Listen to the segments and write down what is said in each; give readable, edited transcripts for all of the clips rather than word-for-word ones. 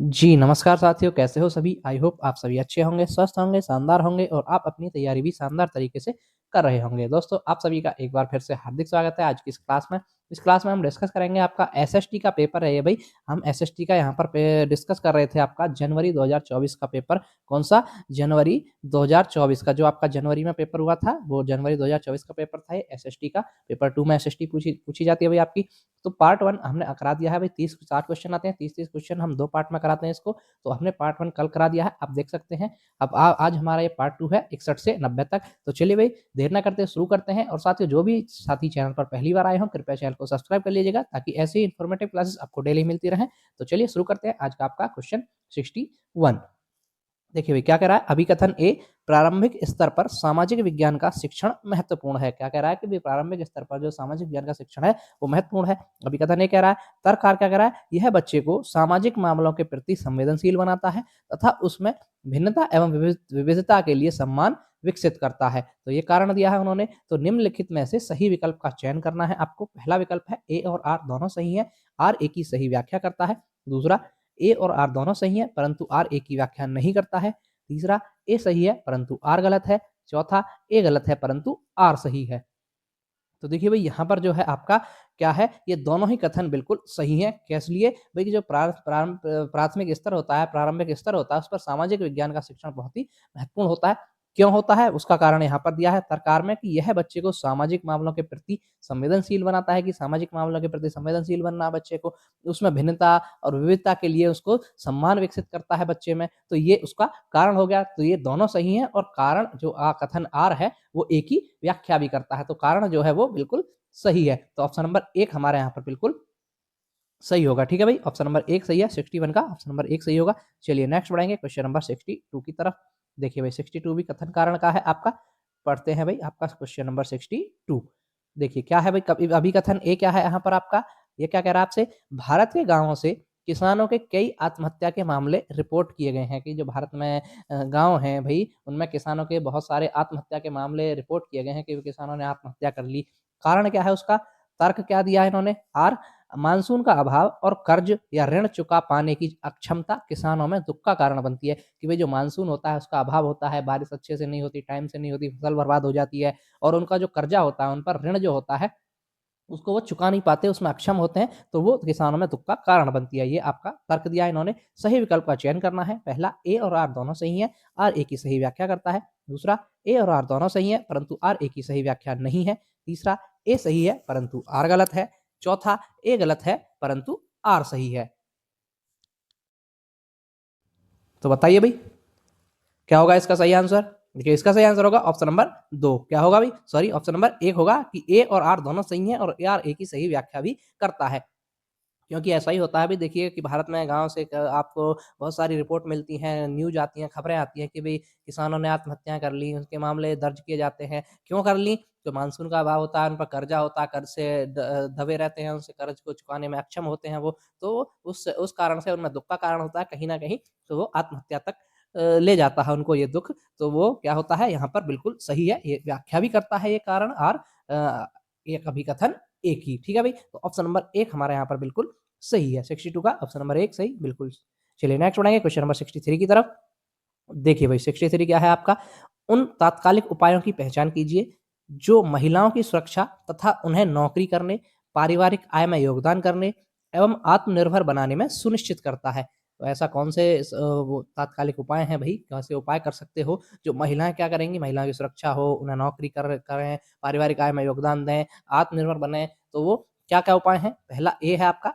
जी, नमस्कार साथियों, कैसे हो सभी? आई होप आप सभी अच्छे होंगे, स्वस्थ होंगे, शानदार होंगे और आप अपनी तैयारी भी शानदार तरीके से कर रहे होंगे। दोस्तों, आप सभी का एक बार फिर से हार्दिक स्वागत है आज की इस क्लास में। इस क्लास में हम डिस्कस करेंगे आपका एसएसटी का पेपर है ये भई। हम एसएसटी का यहाँ पर पे डिस्कस कर रहे थे आपका जनवरी 2024 का पेपर। कौन-सा? जनवरी 2024 का जो आपका जनवरी में पेपर हुआ था, वो जनवरी 2024 का पेपर था ये एसएसटी का। पेपर 2 में एसएसटी पूछी पूछी जाती है भई आपकी। तो पार्ट 1 हमने करा दिया है भाई 30-60 क्वेश्चन आते हैं, 30-30 क्वेश्चन हम 2 पार्ट में कराते हैं इसको। तो हमने पार्ट 1 कल करा दिया है, आप देख सकते हैं। अब आज हमारा ये पार्ट 2 है 61 से 90 तक। तो चलिए भाई देर ना करते शुरू करते हैं और साथियों जो भी साथी चैनल पर पहली बार आए हों, कृपया चैनल को सब्सक्राइब कर लीजिएगा ताकि ऐसी इन्फॉर्मेटिव क्लासेस आपको डेली मिलती रहें। तो चलिए शुरू करते हैं आज का आपका क्वेश्चन 61। देखिए भाई क्या कह रहा है अभिकथन ए प्रारंभिक स्तर पर सामाजिक विज्ञान का शिक्षण महत्वपूर्ण है। क्या कह रहा है कि भाई प्रारंभिक स्तर पर जो सामाजिक विज्ञान का शिक्षण है वो महत्वपूर्ण है। अभिकथन ए कह रहा है तर्ककार क्या कह रहा है यह बच्चे को सामाजिक मामलों के प्रति संवेदनशील बनाता है तथा उसमें भिन्नता एवं विविधता के लिए सम्मान विकसित करता है। तो ये कारण दिया है उन्होंने। तो निम्नलिखित में से सही विकल्प का चयन करना है आपको। पहला विकल्प है ए और आर दोनों सही है। आर ए की सही व्याख्या करता है। दूसरा ए और आर दोनों सही है परंतु आर ए की व्याख्या नहीं करता है। तीसरा ए सही है परंतु आर गलत है। चौथा ए गलत है परंतु आर सही है। तो देखिए भाई यहाँ पर जो है आपका क्या है ये दोनों ही कथन बिल्कुल सही हैं। कैसे लिए भाई कि जो प्राथमिक स्तर होता है, प्रारंभिक स्तर होता है, उस पर सामाजिक विज्ञान का शिक्षण बहुत ही महत्वपूर्ण होता है। क्यों होता है उसका कारण यहाँ पर दिया है सरकार में कि यह बच्चे को सामाजिक मामलों के प्रति संवेदनशील बनाता है कि सामाजिक मामलों के प्रति संवेदनशील बनना बच्चे को, उसमें भिन्नता और विविधता के लिए उसको सम्मान विकसित करता है बच्चे में। तो ये उसका कारण हो गया। तो ये दोनों सही हैं और कारण जो कथन आर है वो एक ही व्याख्या भी करता है। तो कारण जो है वो बिल्कुल सही है। तो ऑप्शन नंबर 1 हमारे यहाँ पर बिल्कुल सही होगा। ठीक है भाई, ऑप्शन नंबर 1 सही है। 61 का ऑप्शन नंबर 1 सही होगा। चलिए नेक्स्ट बढ़ेंगे क्वेश्चन नंबर 62 की तरफ। देखिए भाई 62 भी कथन कारण का है आपका। पढ़ते हैं भाई आपका क्वेश्चन नंबर 62। देखिए क्या है भाई अभिकथन ए क्या है यहाँ पर आपका? ये क्या कह रहा है आपसे? भारत के गाँवों से किसानों के कई आत्महत्या के मामले रिपोर्ट किए गए हैं कि जो भारत में गाँव हैं भई, उनमें किसानों के बहुत सारे आत्महत्या के मामले रिपोर्ट किए गए हैं कि किसानों ने आत्महत्या कर ली। कारण क्या है उसका? तर्क क्या दिया है इन्होंने? आर मानसून का अभाव और कर्ज या ऋण चुका पाने की अक्षमता किसानों में दुख का कारण बनती है कि भाई जो मानसून होता है उसका अभाव होता है, बारिश अच्छे से नहीं होती, टाइम से नहीं होती, फसल बर्बाद हो जाती है और उनका जो कर्जा होता है, उन पर ऋण जो होता है उसको वो चुका नहीं पाते, उसमें अक्षम होते हैं, तो वो किसानों में दुःख का कारण बनती है। ये आपका तर्क दिया इन्होंने। सही विकल्प का चयन करना है। पहला ए और आर दोनों सही हैं, आर ए की सही व्याख्या करता है। दूसरा ए और आर दोनों सही हैं, परंतु आर ए की सही व्याख्या नहीं है। तीसरा ए सही है, परंतु आर गलत है। चौथा ए गलत है, परंतु आर सही है। तो बताइए भई, क्या होगा इसका सही आंसर? देखिए इसका सही आंसर होगा ऑप्शन नंबर 2। क्या होगा भाई? सॉरी ऑप्शन नंबर 1 होगा कि ए और आर दोनों सही हैं और आर ए की सही व्याख्या भी करता है। क्योंकि ऐसा ही होता है अभी देखिए कि भारत में गाँव से आपको बहुत सारी रिपोर्ट मिलती हैं, न्यूज़ आती हैं, खबरें आती हैं कि भई किसानों ने आत्महत्याएँ कर ली, उनके मामले दर्ज किए जाते हैं। क्यों कर ली? तो मानसून का अभाव होता है, उन पर कर्जा होता है, कर्ज से दबे रहते हैं, उनसे कर्ज को चुकाने में अक्षम होते हैं वो। तो उस कारण से उनमें दुःख का कारण होता है कहीं न कहीं, तो वो आत्महत्या तक ले जाता है उनको ये दुःख। तो वो क्या होता है यहाँ पर बिल्कुल सही है, ये व्याख्या भी करता है ये कारण और एक अभिकथन एक ही। ठीक है भई? तो ऑप्शन नंबर 1 हमारे यहाँ पर बिल्कुल सही है। 62 का ऑप्शन नंबर 1 सही बिल्कुल। चलिए नेक्स्ट बढ़ेंगे क्वेश्चन नंबर 63 की तरफ। देखिए भाई 63 क्या है आपका? उन तात्कालिक उपायों की पहचान कीजिए जो महिलाओं की सुरक्षा तथा उन्हें नौकरी करने, पारिवारिक आय में योगदान करने एवं आत्मनिर्भर बनाने में सुनिश्चित करता है। तो ऐसा कौन से वो तात्कालिक उपाय हैं भई? कौन से उपाय कर सकते हो जो महिलाएँ क्या करेंगी? महिलाओं की सुरक्षा हो, उन्हें नौकरी करें, पारिवारिक आय में योगदान दें, आत्मनिर्भर बनें। तो वो क्या-क्या उपाय हैं? पहला ए है आपका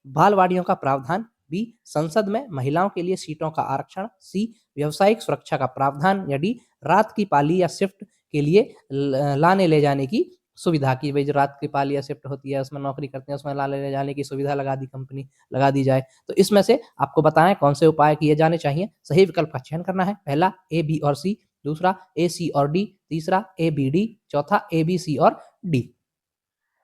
बालवाड़ियों का प्रावधान, बी संसद में महिलाओं के लिए सीटों का आरक्षण, सी व्यावसायिक सुरक्षा का प्रावधान या डी रात की पाली या शिफ्ट के लिए लाने ले जाने की सुविधा की भाई जो रात की पाली या शिफ्ट होती है उसमें नौकरी करते हैं उसमें लाने ले जाने की सुविधा लगा दी कंपनी लगा दी जाए। तो इसमें से आपको बताएं कौन से उपाय किए जाने चाहिए। सही विकल्प का चयन करना है। पहला ए बी और सी, दूसरा ए सी और डी, तीसरा ए बी डी, चौथा ए बी सी और डी।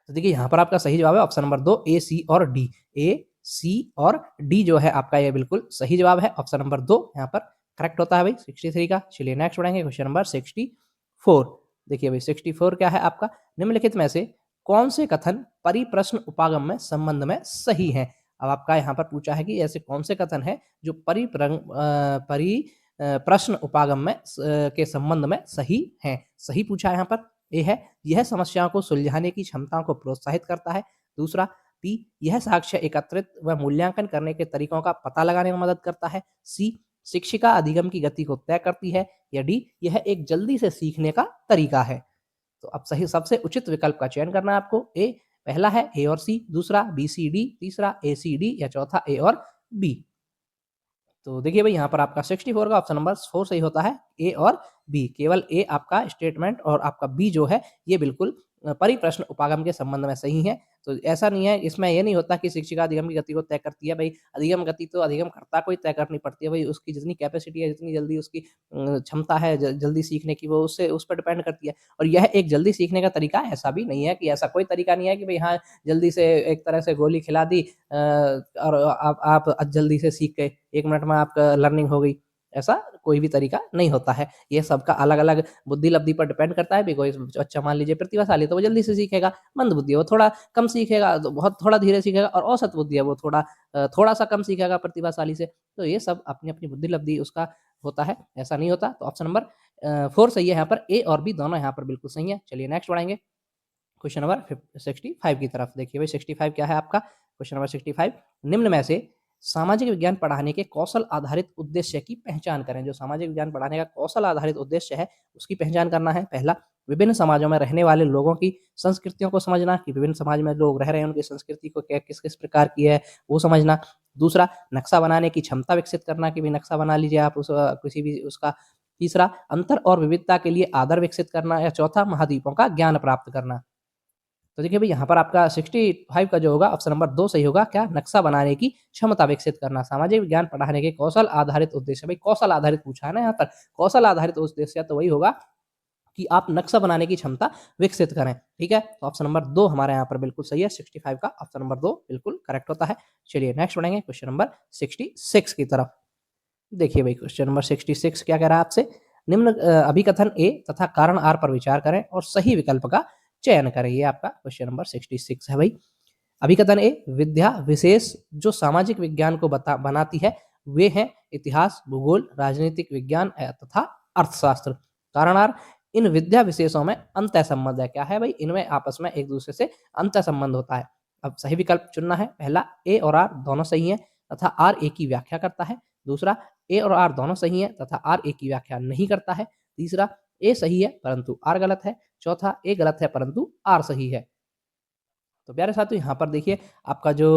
तो देखिए यहाँ पर आपका सही जवाब है ऑप्शन नंबर 2 ए, सी और डी। ए, सी और डी जो है आपका ये बिल्कुल सही जवाब है। ऑप्शन नंबर 2 यहाँ पर करेक्ट होता है भाई 63 का। चलिए नेक्स्ट बढ़ेंगे क्वेश्चन नंबर 64। देखिए भाई 64 क्या है आपका? निम्नलिखित में से कौन से कथन परिप्रश्न उपागम में संबंध में सही हैं? अब आपका यहाँ पर पूछा है कि ऐसे कौन से कथन है जो प्रश्न उपागम में के संबंध में सही हैं। सही पूछा है यहाँ पर। ए है, यह समस्याओं को सुलझाने की क्षमता को प्रोत्साहित करता है। दूसरा, बी, यह साक्ष्य एकत्रित व मूल्यांकन करने के तरीकों का पता लगाने में मदद करता है। सी, शिक्षिका अधिगम की गति को तय करती है। या डी, यह एक जल्दी से सीखने का तरीका है। तो अब सही सबसे उचित विकल्प का चयन करना है आपको। ए पहला है ए और सी, दूसरा बी सी डी, तीसरा ए सी डी या चौथा ए और बी। तो देखिए भाई यहाँ पर आपका 64 का ऑप्शन नंबर 4 सही होता है, ए और बी। केवल ए आपका स्टेटमेंट और आपका बी जो है ये बिल्कुल परिप्रश्न उपागम के संबंध में सही है। तो ऐसा नहीं है, इसमें ये नहीं होता कि शिक्षिका अधिगम की गति को तय करती है। भाई अधिगम गति तो अधिगमकर्ता को ही तय करनी पड़ती है। भाई उसकी जितनी कैपेसिटी है, जितनी जल्दी उसकी क्षमता है जल्दी सीखने की, वो उससे उस पर डिपेंड करती है। और यह एक जल्दी सीखने का तरीका ऐसा भी नहीं है कि ऐसा कोई तरीका नहीं है कि भाई हाँ जल्दी से एक तरह से गोली खिला दी और आप जल्दी से सीख गए, 1 मिनट में आपका लर्निंग हो गई। ऐसा कोई भी तरीका नहीं होता है। ये सबका अलग-अलग बुद्धि लब्धि पर डिपेंड करता है। भी कोई अच्छा मान लीजिए प्रतिभाशाली तो वो जल्दी से सीखेगा, मंद बुद्धि है वो थोड़ा कम सीखेगा, तो बहुत थोड़ा धीरे सीखेगा और औसत बुद्धि है वो थोड़ा-सा कम सीखेगा प्रतिभाशाली से। तो ये सब अपनी-अपनी बुद्धि लब्धि उसका होता है, ऐसा नहीं होता। तो ऑप्शन नंबर 4 सही है यहाँ पर। ए और बी दोनों यहाँ पर बिल्कुल सही है। चलिए नेक्स्ट बढ़ाएँगे क्वेश्चन नंबर 65 की तरफ। देखिए भाई 65 क्या है आपका? क्वेश्चन नंबर 65, निम्न में से सामाजिक विज्ञान पढ़ाने के कौशल आधारित उद्देश्य की पहचान करें। जो सामाजिक विज्ञान पढ़ाने का कौशल आधारित उद्देश्य है, उसकी पहचान करना है। पहला, विभिन्न समाजों में रहने वाले लोगों की संस्कृतियों को समझना कि विभिन्न समाज में लोग रह रहे हैं, उनकी संस्कृति को क्या किस-किस प्रकार की है, वो समझना। दूसरा, नक्शा बनाने की क्षमता विकसित करना कि भई नक्शा बना लीजिए आप किसी भी उसका। तीसरा, अंतर और विविधता के लिए आदर विकसित करना या चौथा, महाद्वीपों का ज्ञान प्राप्त करना। तो देखिए भई यहाँ पर आपका 65 का जो होगा ऑप्शन नंबर 2 सही होगा। क्या? नक्शा बनाने की क्षमता विकसित करना। सामाजिक विज्ञान पढ़ाने के कौशल आधारित उद्देश्य। भई कौशल आधारित पूछा है ना यहाँ पर। कौशल आधारित उद्देश्य तो वही होगा कि आप नक्शा बनाने की क्षमता विकसित करें। ठीक है? तो ऑप्शन नंबर 2 हमारे यहाँ पर बिल्कुल सही है। 65 का ऑप्शन नंबर 2 बिल्कुल करेक्ट होता है। चलिए नेक्स्ट बढ़ेंगे क्वेश्चन नंबर 66 की तरफ। देखिए भाई क्वेश्चन नंबर 66 क्या कह रहा है आपसे? निम्न अभिकथन ए तथा कारण आर पर विचार करें और सही विकल्प का चयन करें। ये आपका क्वेश्चन नंबर 66 है भाई। अभिकथन ए, विद्या विशेष जो सामाजिक विज्ञान को बनाती है वे हैं इतिहास, भूगोल, राजनीतिक विज्ञान तथा अर्थशास्त्र। कारण आर, इन विद्या विशेषों में अंतः संबंध है। क्या है भाई? इनमें आपस में एक दूसरे से अंतः संबंध होता है। अब सही विकल्प चुनना है। पहला, ए और आर दोनों सही हैं तथा आर ए की व्याख्या करता है। दूसरा, ए और आर दोनों सही हैं तथा आर ए की व्याख्या नहीं करता है। तीसरा, ए सही है परंतु आर गलत है। चौथा, ए गलत है परंतु आर सही है। तो प्यारे साथियों यहाँ पर देखिए आपका जो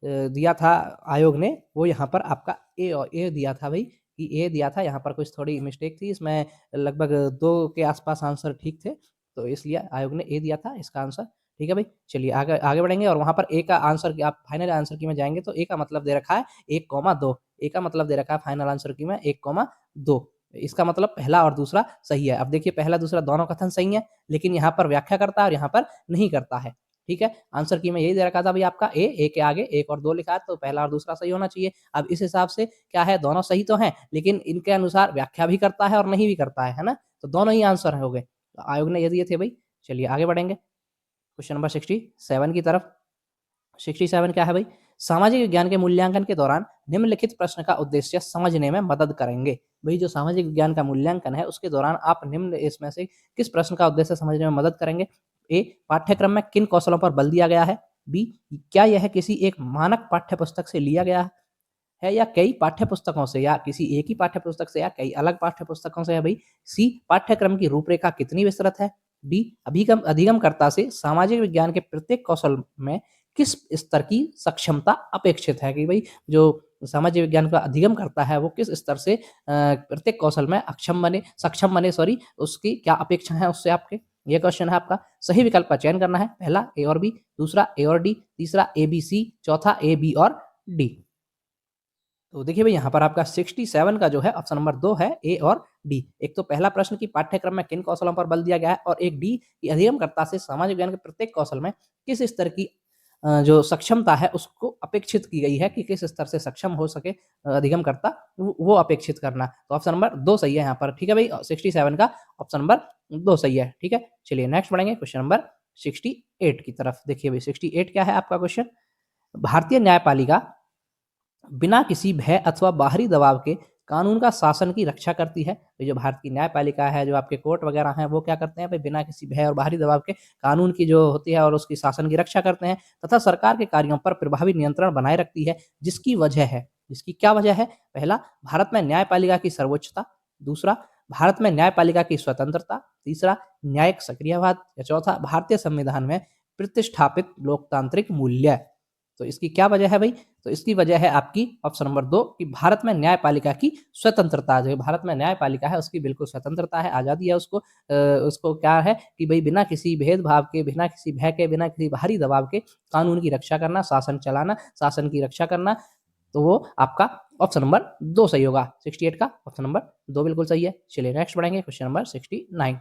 दिया था आयोग ने वो यहाँ पर आपका ए दिया था भाई कि ए दिया था। यहाँ पर कुछ थोड़ी मिस्टेक थी इसमें, लगभग 2 के आसपास आंसर ठीक थे, तो इसलिए आयोग ने ए दिया था इसका आंसर। ठीक है भाई, चलिए आगे आगे बढ़ेंगे और वहाँ पर ए का आंसर आप फाइनल आंसर की में जाएंगे तो ए का मतलब दे रखा है 1,2। ए का मतलब दे रखा है फाइनल आंसर की में 1,2। इसका मतलब पहला और दूसरा सही है। अब देखिए पहला दूसरा दोनों कथन सही है, लेकिन यहाँ पर व्याख्या करता है और यहाँ पर नहीं करता है। ठीक है, आंसर की में यही दे रखा था भाई आपका ए के आगे 1 और 2 लिखा है तो पहला और दूसरा सही होना चाहिए। अब इस हिसाब से क्या है, दोनों सही तो हैं, लेकिन इनके अनुसार व्याख्या भी करता है और नहीं भी करता है ना? तो दोनों ही आंसर हो गए। तो आयोग ने ये दिए थे भाई। चलिए आगे बढ़ेंगे क्वेश्चन नंबर 67 की तरफ। 67 क्या है भाई? सामाजिक विज्ञान के मूल्यांकन के दौरान निम्नलिखित प्रश्न का उद्देश्य समझने में मदद करेंगे। भाई जो सामाजिक विज्ञान का मूल्यांकन है उसके दौरान आप निम्न इसमें से किस प्रश्न का उद्देश्य समझने में मदद करेंगे? ए, पाठ्यक्रम में किन कौशलों पर बल दिया गया है? बी, क्या यह किसी एक मानक पाठ्य पुस्तक से लिया गया है या कई पाठ्य पुस्तकों से या किसी एक ही पाठ्य पुस्तक से या कई अलग पाठ्य पुस्तकों से है भाई? सी, पाठ्यक्रम की रूपरेखा कितनी विस्तृत है? डी, अधिगमकर्ता से सामाजिक विज्ञान के प्रत्येक कौशल में किस स्तर की सक्षमता अपेक्षित है कि भाई जो सामाजिक विज्ञान का अधिगम करता है वो किस स्तर से प्रत्येक कौशल में सक्षम बने सॉरी, उसकी क्या अपेक्षा है उससे आपके। ये क्वेश्चन है आपका। सही विकल्प का चयन करना है। पहला ए और बी, दूसरा ए और डी, तीसरा ए बी सी, चौथा ए बी और डी। तो देखिए भाई यहाँ पर आपका 67 का जो है ऑप्शन नंबर 2 है ए और डी। एक तो पहला प्रश्न कि पाठ्यक्रम में किन कौशलों पर बल दिया गया है और एक डी कि अधिगमकर्ता से सामाजिक विज्ञान के प्रत्येक कौशल में किस स्तर की जो सक्षमता है उसको अपेक्षित की गई है कि किस स्तर से सक्षम हो सके अधिगमकर्ता, वो अपेक्षित करना। तो ऑप्शन नंबर 2 सही है यहाँ पर। ठीक है भाई, 67 का ऑप्शन नंबर 2 सही है। ठीक है, चलिए नेक्स्ट बढ़ेंगे क्वेश्चन नंबर 68 की तरफ। देखिए भाई 68 क्या है आपका क्वेश्चन? भारतीय न्यायपालिका बिना किसी भय अथवा बाहरी दबाव के कानून का शासन की रक्षा करती है। तो जो भारत की न्यायपालिका है, जो आपके कोर्ट वगैरह हैं, वो क्या करते हैं भाई, बिना किसी भय और बाहरी दबाव के कानून की जो होती है और उसकी शासन की रक्षा करते हैं तथा सरकार के कार्यों पर प्रभावी नियंत्रण बनाए रखती है। जिसकी क्या वजह है? पहला, भारत में न्यायपालिका की सर्वोच्चता। दूसरा, भारत में न्यायपालिका की स्वतंत्रता। तीसरा, न्यायिक सक्रियवाद। या चौथा, भारतीय संविधान में प्रतिष्ठापित लोकतांत्रिक मूल्य। तो इसकी क्या वजह है भाई? तो इसकी वजह है आपकी ऑप्शन नंबर 2 कि भारत में न्यायपालिका की स्वतंत्रता। जो भारत में न्यायपालिका है उसकी बिल्कुल स्वतंत्रता है, आज़ादी है उसको। उसको क्या है कि भाई बिना किसी भेदभाव के, बिना किसी भय के, बिना किसी बाहरी दबाव के कानून की रक्षा करना, शासन चलाना, शासन की रक्षा करना। तो वो आपका ऑप्शन नंबर 2 सही होगा। 68 का ऑप्शन नंबर 2 बिल्कुल सही है। चलिए नेक्स्ट बढ़ेंगे, क्वेश्चन नंबर 69।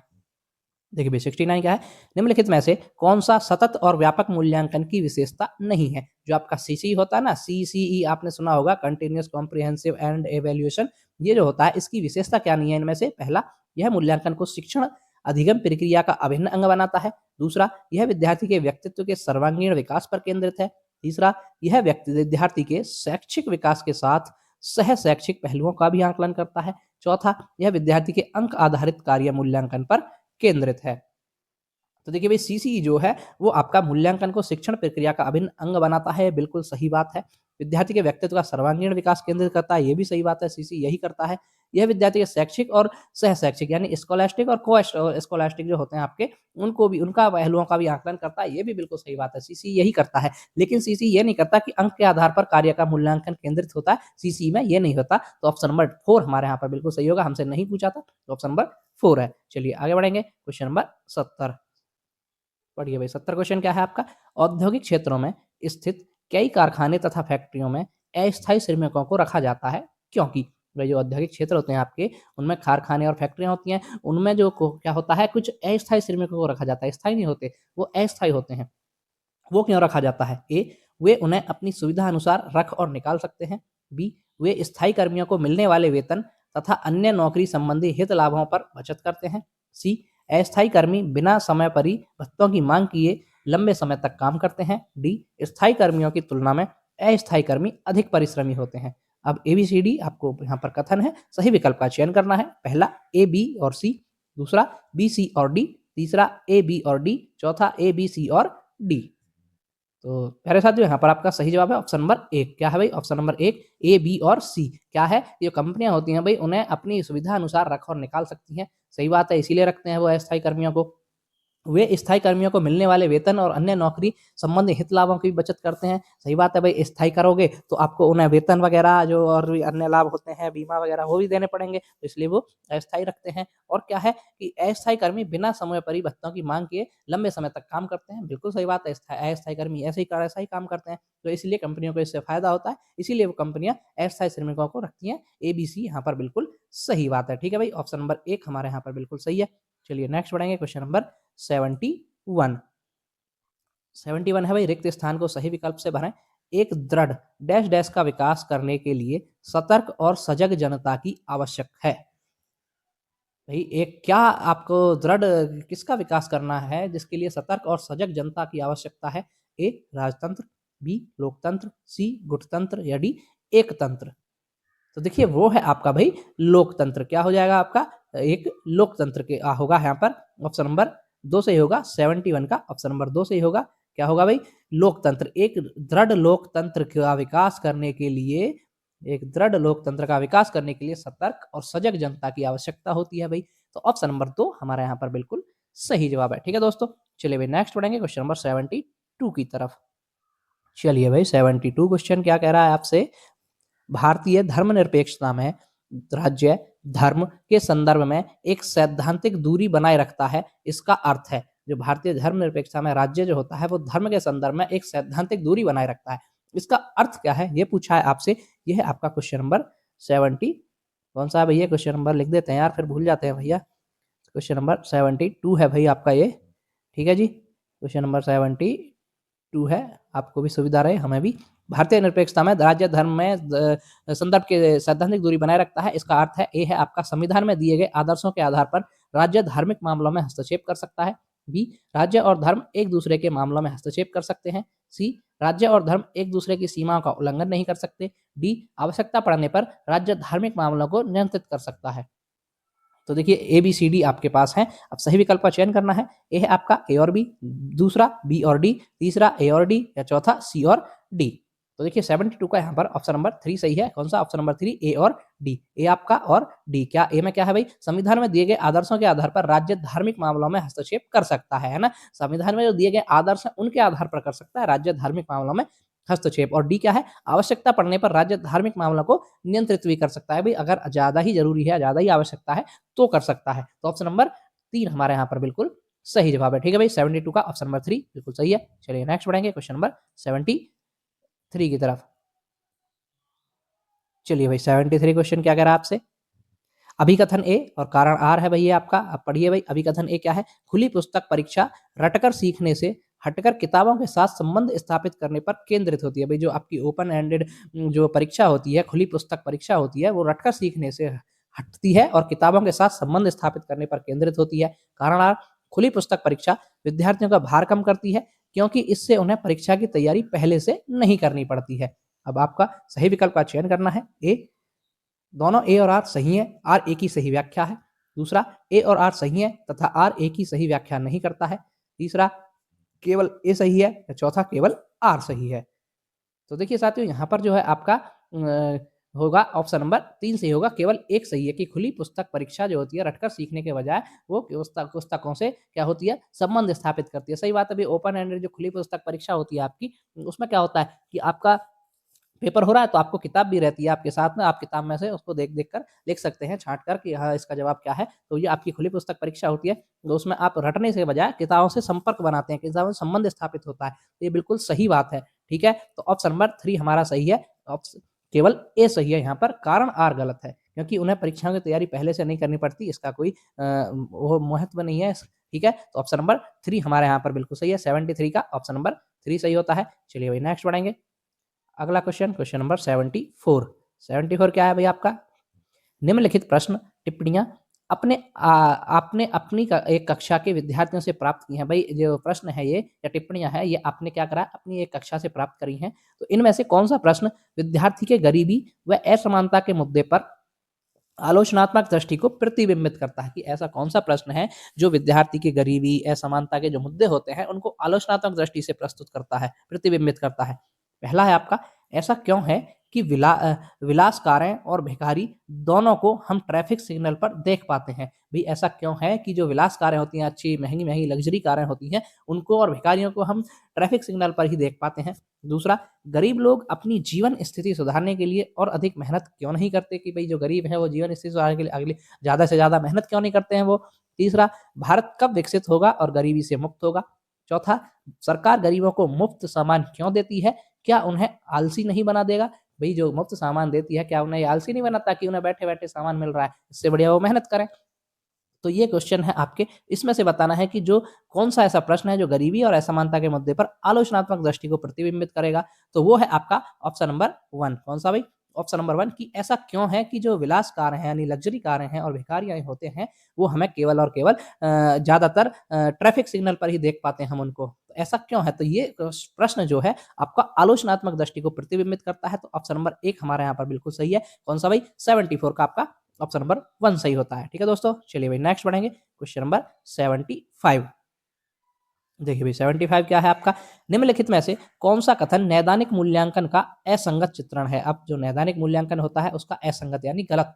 देखिए भाई 69 क्या है? निम्नलिखित में से कौन सा सतत और व्यापक मूल्यांकन की विशेषता नहीं है? जो आपका सीसी होता है ना, सीसीई आपने सुना होगा, कंटिन्यूअस कॉम्प्रिहेंसिव एंड एवेल्यूएशन, ये जो होता है इसकी विशेषता क्या नहीं है इनमें से? पहला, यह मूल्यांकन को शिक्षण अधिगम प्रक्रिया का अभिन्न अंग बनाता है। दूसरा, यह विद्यार्थी के व्यक्तित्व के सर्वांगीण विकास पर केंद्रित है। तीसरा, यह विद्यार्थी के शैक्षिक विकास के साथ सह शैक्षिक पहलुओं का भी आकलन करता है। चौथा, यह विद्यार्थी के अंक आधारित कार्य मूल्यांकन पर केंद्रित है। तो देखिए भाई सीसीई जो है वो आपका मूल्यांकन को शिक्षण प्रक्रिया का अभिन्न अंग बनाता है, बिल्कुल सही बात है। विद्यार्थी के व्यक्तित्व का सर्वांगीण विकास केंद्रित करता है, ये भी सही बात है, सीसी यही करता है। यह विद्यार्थी के शैक्षिक और सह शैक्षिक यानी स्कॉलास्टिक और को स्कॉलास्टिक जो होते हैं आपके, उनको भी, उनका पहलुओं का भी आकलन करता है, ये भी बिल्कुल सही बात है, सीसी यही करता है। लेकिन सीसी ये नहीं करता कि अंक के आधार पर कार्य का मूल्यांकन केंद्रित होता है, सीसी में ये नहीं होता। तो ऑप्शन नंबर 4 हमारे यहाँ पर बिल्कुल सही होगा, हमसे नहीं पूछा था, तो ऑप्शन नंबर 4 है। चलिए आगे बढ़ेंगे, क्वेश्चन नंबर 70 पढ़िए भाई। 70 क्वेश्चन क्या है आपका? औद्योगिक क्षेत्रों में स्थित कई कारखाने तथा फैक्ट्रियों में अस्थायी श्रमिकों को रखा जाता है, क्योंकि भाई जो औद्योगिक क्षेत्र होते हैं आपके, उनमें कारखाने और फैक्ट्रियां होती हैं, उनमें जो क्या होता है, कुछ अस्थायी श्रमिकों को रखा जाता है, स्थायी नहीं होते, वो अस्थायी होते हैं। वो क्यों रखा जाता है? ए, वे उन्हें अपनी सुविधा अनुसार रख और निकाल सकते हैं। बी, वे स्थायी कर्मियों को मिलने वाले वेतन तथा अन्य नौकरी संबंधी हित लाभों पर बचत करते हैं। सी, अस्थायी कर्मी बिना समय पर ही भत्तों की मांग किए लंबे समय तक काम करते हैं। डी, स्थायी कर्मियों की तुलना में अस्थायी कर्मी अधिक परिश्रमी होते हैं। अब ABCD आपको यहाँ पर कथन है, सही विकल्प का चयन करना है। पहला A, B और C, दूसरा B, C और D, तीसरा A, B और D, चौथा A, B, C और D। तो प्यारे साथियों यहाँ पर आपका सही जवाब है ऑप्शन नंबर 1। क्या है भाई? ऑप्शन नंबर 1 ए, बी और सी। क्या है? ये कंपनियां होती हैं भाई, उन्हें अपनी सुविधा अनुसार रख और निकाल सकती हैं। सही बात है, इसीलिए रखते हैं वो अस्थायी कर्मियों को। वे स्थायी कर्मियों को मिलने वाले वेतन और अन्य नौकरी संबंधी हित लाभों की भी बचत करते हैं। सही बात है भाई, स्थायी करोगे तो आपको उन्हें वेतन वगैरह जो और भी अन्य लाभ होते हैं, बीमा वगैरह, वो भी देने पड़ेंगे, तो इसलिए वो अस्थायी रखते हैं। और क्या है कि अस्थायी कर्मी बिना समय पर ही भत्तों की मांग किए लंबे समय तक काम करते हैं। बिल्कुल सही बात है, अस्थायी कर्मी ऐसा ही काम करते हैं, तो इसलिए कंपनियों को इससे फायदा होता है, इसीलिए वो कंपनियां अस्थायी श्रमिकों को रखती हैं। ABC यहाँ पर बिल्कुल सही बात है। ठीक है भाई, ऑप्शन नंबर 1 हमारे यहाँ पर बिल्कुल सही है। चलिए नेक्स्ट बढ़ेंगे, क्वेश्चन नंबर 71 है भाई, रिक्त स्थान को सही विकल्प से भरें। एक दृढ़ डैश डैश का विकास करने के लिए सतर्क और सजग जनता की आवश्यक है। भाई एक क्या आपको दृढ़ किसका विकास करना है जिसके लिए सतर्क और सजग जनता की आवश्यकता है? ए, राजतंत्र, बी, लोकतंत्र, सी, गुटतंत्र या डी, एकतंत्र। तो देखिए वो है आपका भाई लोकतंत्र। क्या हो जाएगा आपका? एक लोकतंत्र के होगा यहाँ पर ऑप्शन नंबर 2 सही होगा। 71 का ऑप्शन नंबर 2 सही होगा। क्या होगा भाई? लोकतंत्र। एक दृढ़ लोकतंत्र का विकास करने के लिए, एक दृढ़ लोकतंत्र का विकास करने के लिए सतर्क और सजग जनता की आवश्यकता होती है भाई। तो ऑप्शन नंबर 2 हमारे यहाँ पर बिल्कुल सही जवाब है। ठीक है दोस्तों, चलिए भाई नेक्स्ट बढ़ेंगे क्वेश्चन नंबर 72 की तरफ। चलिए भाई 72 क्वेश्चन क्या कह रहा है आपसे? भारतीय धर्मनिरपेक्षता में राज्य धर्म के संदर्भ में एक सैद्धांतिक दूरी बनाए रखता है, इसका अर्थ है। जो भारतीय धर्मनिरपेक्षता में राज्य जो होता है वो धर्म के संदर्भ में एक सैद्धांतिक दूरी बनाए रखता है, इसका अर्थ क्या है ये पूछा है आपसे। ये है आपका क्वेश्चन नंबर 70। कौन सा है भैया? क्वेश्चन नंबर लिख देते हैं यार, फिर भूल जाते हैं भैया। क्वेश्चन नंबर 72 है भाई आपका ये। ठीक है जी, क्वेश्चन नंबर 72 है, आपको भी सुविधा रहे हमें भी। भारतीय निरपेक्षता में राज्य धर्म में संदर्भ के सैद्धांतिक दूरी बनाए रखता है, इसका अर्थ है ए है आपका, संविधान में दिए गए आदर्शों के आधार पर राज्य धार्मिक मामलों में हस्तक्षेप कर सकता है। बी, राज्य और धर्म एक दूसरे के मामलों में हस्तक्षेप कर सकते हैं। सी, राज्य और धर्म एक दूसरे की सीमाओं का उल्लंघन नहीं कर सकते। डी, आवश्यकता पड़ने पर राज्य धार्मिक मामलों को नियंत्रित कर सकता है। तो देखिए ए बी सी डी आपके पास है। अब सही विकल्प का चयन करना है। ए है आपका ए और बी, दूसरा बी और डी, तीसरा ए और डी, या चौथा सी और डी। तो देखिए 72 का यहाँ पर ऑप्शन नंबर 3 सही है। कौन सा? ऑप्शन नंबर 3, ए और डी। ए आपका और डी। क्या ए में क्या है भाई? संविधान में दिए गए आदर्शों के आधार पर राज्य धार्मिक मामलों में हस्तक्षेप कर सकता है ना। संविधान में जो दिए गए आदर्श हैं उनके आधार पर कर सकता है राज्य धार्मिक मामलों में हस्तक्षेप। और डी क्या है? आवश्यकता पड़ने पर राज्य धार्मिक मामलों को नियंत्रित भी कर सकता है। भाई अगर ज्यादा ही जरूरी है, ज्यादा ही आवश्यकता है तो कर सकता है। तो ऑप्शन नंबर 3 हमारे यहाँ पर बिल्कुल सही जवाब है। ठीक है भाई, 72 का ऑप्शन नंबर 3 बिल्कुल सही है। चलिए नेक्स्ट बढ़ेंगे क्वेश्चन नंबर 73 की तरफ। चलिए भाई 73 क्वेश्चन क्या कह रहा है आपसे? अभिकथन ए और कारण आर है भाई ये आपका। अब पढ़िए भाई, अभिकथन ए क्या है? खुली पुस्तक परीक्षा रटकर सीखने से हटकर किताबों के साथ संबंध स्थापित करने पर केंद्रित होती है। भाई जो आपकी ओपन एंडेड जो परीक्षा होती है, खुली पुस्तक परीक्षा होती है, वो रटकर सीखने से हटती है और किताबों के साथ संबंध स्थापित करने पर केंद्रित होती है। कारण आर, खुली पुस्तक परीक्षा विद्यार्थियों का भार कम करती है क्योंकि इससे उन्हें परीक्षा की तैयारी पहले से नहीं करनी पड़ती है। अब आपका सही विकल्प का चयन करना है। ए, दोनों ए और आर सही है, आर ए की सही व्याख्या है। दूसरा, ए और आर सही है तथा आर ए की सही व्याख्या नहीं करता है। तीसरा, केवल ए सही है, या चौथा केवल आर सही है। तो देखिए साथियों, यहाँ पर जो है आपका होगा ऑप्शन नंबर 3 सही होगा। केवल एक सही है कि खुली पुस्तक परीक्षा जो होती है रटकर सीखने के बजाय वो पुस्तकों से क्या होती है? संबंध स्थापित करती है। सही बात है। अभी ओपन एंडेड जो खुली पुस्तक परीक्षा होती है आपकी, उसमें क्या होता है कि आपका पेपर हो रहा है तो आपको किताब भी रहती है आपके साथ में, आप किताब में से उसको देख-देख कर लिख सकते हैं, छाँट कर कि हाँ, इसका जवाब क्या है। तो ये आपकी खुली पुस्तक परीक्षा होती है, तो उसमें आप रटने से बजाय किताबों से संपर्क बनाते हैं, किताबों से संबंध स्थापित होता है। तो ये बिल्कुल सही बात है, ठीक है? तो ऑप्शन नंबर 3 हमारा सही है। केवल ए सही है यहाँ पर, कारण आर गलत है, क्योंकि उन्हें परीक्षाओं की तैयारी पहले से नहीं करनी पड़ती, इसका कोई वो महत्व नहीं है, ठीक है? तो ऑप्शन नंबर 3 हमारे यहाँ पर बिल्कुल सही है। 73 का ऑप्शन नंबर 3 सही होता है। चलिए भाई नेक्स्ट बढ़ेंगे। अगला क्वेश्चन, क्वेश्चन नंबर 74। 74 क्या है भाई आपका? निम्नलिखित प्रश्न टिप्पणियां आपने अपनी एक कक्षा के विद्यार्थियों से प्राप्त की हैं। भाई जो प्रश्न है ये या टिप्पणियां हैं, ये आपने क्या करा? अपनी एक कक्षा से प्राप्त करी हैं। तो इनमें से कौन सा प्रश्न विद्यार्थी के गरीबी व असमानता के मुद्दे पर आलोचनात्मक दृष्टि को प्रतिबिंबित करता है? कि ऐसा कौन सा प्रश्न है जो विद्यार्थी की गरीबी, असमानता के जो मुद्दे होते हैं उनको आलोचनात्मक दृष्टि से प्रस्तुत करता है, प्रतिबिंबित करता है? पहला है आपका, ऐसा क्यों है कि विलास कारें और भिखारी दोनों को हम ट्रैफिक सिग्नल पर देख पाते हैं? भाई ऐसा क्यों है कि जो विलास कारें होती हैं, अच्छी महंगी-महंगी लग्ज़री कारें होती हैं, उनको और भिखारियों को हम ट्रैफिक सिग्नल पर ही देख पाते हैं? दूसरा, गरीब लोग अपनी जीवन स्थिति सुधारने के लिए और अधिक मेहनत क्यों नहीं करते? कि भाई जो गरीब है वो जीवन स्थिति सुधारने के लिए अगली ज़्यादा से ज़्यादा मेहनत क्यों नहीं करते हैं वो? तीसरा, भारत कब विकसित होगा और गरीबी से मुक्त होगा? चौथा, सरकार गरीबों को मुफ्त सामान क्यों देती है? क्या उन्हें आलसी नहीं बना देगा? भई जो मुफ्त सामान देती है, क्या उन्हें ये आलसी नहीं बनाता कि उन्हें बैठे-बैठे सामान मिल रहा है? इससे बढ़िया वो मेहनत करें। तो ये क्वेश्चन है आपके, इसमें से बताना है कि जो कौन-सा ऐसा प्रश्न है जो गरीबी और असमानता के मुद्दे पर आलोचनात्मक दृष्टि को प्रतिबिंबित करेगा। तो वो है आपका ऑप्शन नंबर 1। कौन-सा भाई? ऑप्शन नंबर 1 कि ऐसा क्यों है कि जो विलास कारें हैं यानी लग्ज़री कारें हैं और भिखारियाँ होते हैं, वो हमें केवल और केवल ज़्यादातर ट्रैफिक सिग्नल पर ही देख पाते हैं हम उनको। तो ऐसा क्यों है? तो ये प्रश्न जो है आपका आलोचनात्मक दृष्टि को प्रतिबिंबित करता है। तो ऑप्शन नंबर 1 हमारे यहाँ पर बिल्कुल सही है। कौन-सा भाई? 74 का आपका ऑप्शन नंबर 1 सही होता है। ठीक है दोस्तों? चलिए भाई नेक्स्ट बढ़ेंगे। Question number 75। देखिए भाई 75 क्या है आपका? निम्नलिखित में से कौन-सा कथन नैदानिक मूल्यांकन का असंगत चित्रण है? अब जो नैदानिक मूल्यांकन होता है उसका असंगत यानी गलत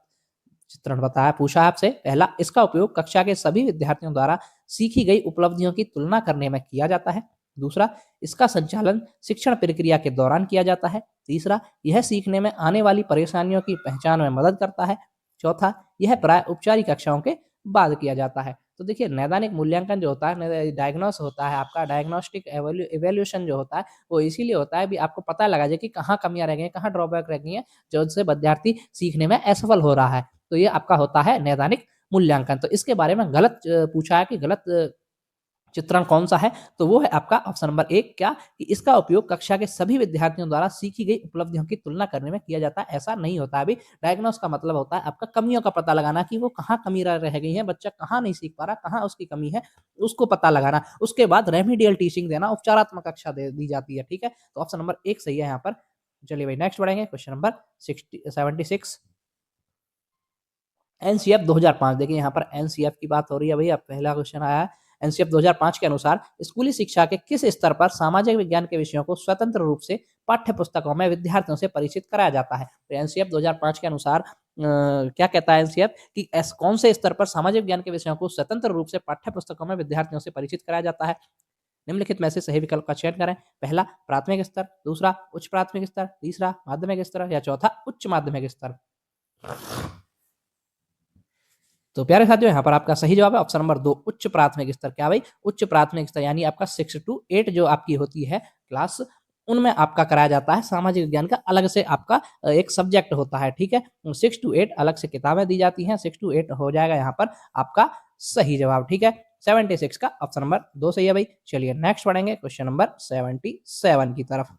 चित्रण बताया पूछा है आपसे। पहला, इसका उपयोग कक्षा के सभी विद्यार्थियों द्वारा सीखी गई उपलब्धियों की तुलना करने में किया जाता है। दूसरा, इसका संचालन शिक्षण प्रक्रिया के दौरान किया जाता है। तीसरा, यह सीखने में आने वाली परेशानियों की पहचान में मदद करता है। चौथा, यह प्राय औपचारिक कक्षाओं के बाद किया जाता है। तो देखिए नैदानिक मूल्यांकन जो होता है, डायग्नोस होता है आपका, डायग्नोस्टिक इवैल्यूएशन जो होता है, वो इसीलिए होता है भी आपको पता लगा जाए कि कहाँ कमियाँ रह गई हैं, कहाँ ड्रॉबैक रह गई हैं, जिनसे विद्यार्थी सीखने में असफल हो रहा है। तो ये आपका होता है नैदानिक मूल्यांकन। तो इसके बारे में गलत पूछा है कि गलत चित्रण कौन सा है? तो वो है आपका ऑप्शन नंबर 1 क्या? कि इसका उपयोग कक्षा के सभी विद्यार्थियों द्वारा सीखी गई उपलब्धियों की तुलना करने में किया जाता है, ऐसा नहीं होता है। अभी डायग्नोस का मतलब होता है आपका कमियों का पता लगाना कि वो कहाँ कमी रह गई है, बच्चा कहाँ नहीं सीख पा रहा, कहाँ उसकी कमी है, उसको पता लगाना। उसके बाद रेमेडियल टीचिंग देना, उपचारात्मक कक्षा दे दी जाती है, ठीक है? तो ऑप्शन नंबर 1 सही है यहाँ पर। चलिए भाई नेक्स्ट बढ़ेंगे क्वेश्चन नंबर 76 एनसीएफ 2005 देखिए यहाँ पर एनसीएफ की बात हो रही है भई, अब पहला क्वेश्चन आया है। एनसीएफ 2005 के अनुसार स्कूली शिक्षा के किस स्तर पर सामाजिक विज्ञान के विषयों को स्वतंत्र रूप से पाठ्य पुस्तकों में विद्यार्थियों से परिचित कराया जाता है? तो एनसीएफ 2005 के अनुसार क्या कहता है एनसीएफ कि कौन से स्तर पर सामाजिक विज्ञान के विषयों को स्वतंत्र रूप से पाठ्य पुस्तकों में विद्यार्थियों से परिचित कराया जाता है? निम्नलिखित में से सही विकल्प का चयन करें। पहला प्राथमिक स्तर, दूसरा उच्च प्राथमिक स्तर, तीसरा माध्यमिक स्तर या चौथा उच्च माध्यमिक स्तर। तो प्यारे साथियों यहाँ पर आपका सही जवाब है ऑप्शन नंबर 2 उच्च प्राथमिक स्तर। क्या भाई? उच्च प्राथमिक स्तर यानी आपका 6 टू 8 जो आपकी होती है क्लास, उनमें आपका कराया जाता है सामाजिक विज्ञान का, अलग से आपका एक सब्जेक्ट होता है, ठीक है? 6 टू 8 अलग से किताबें दी जाती हैं, 6 टू 8 हो जाएगा यहाँ पर आपका सही जवाब, ठीक है? 76 का ऑप्शन नंबर 2 सही है भाई। चलिए नेक्स्ट पढ़ेंगे क्वेश्चन नंबर 77 की तरफ।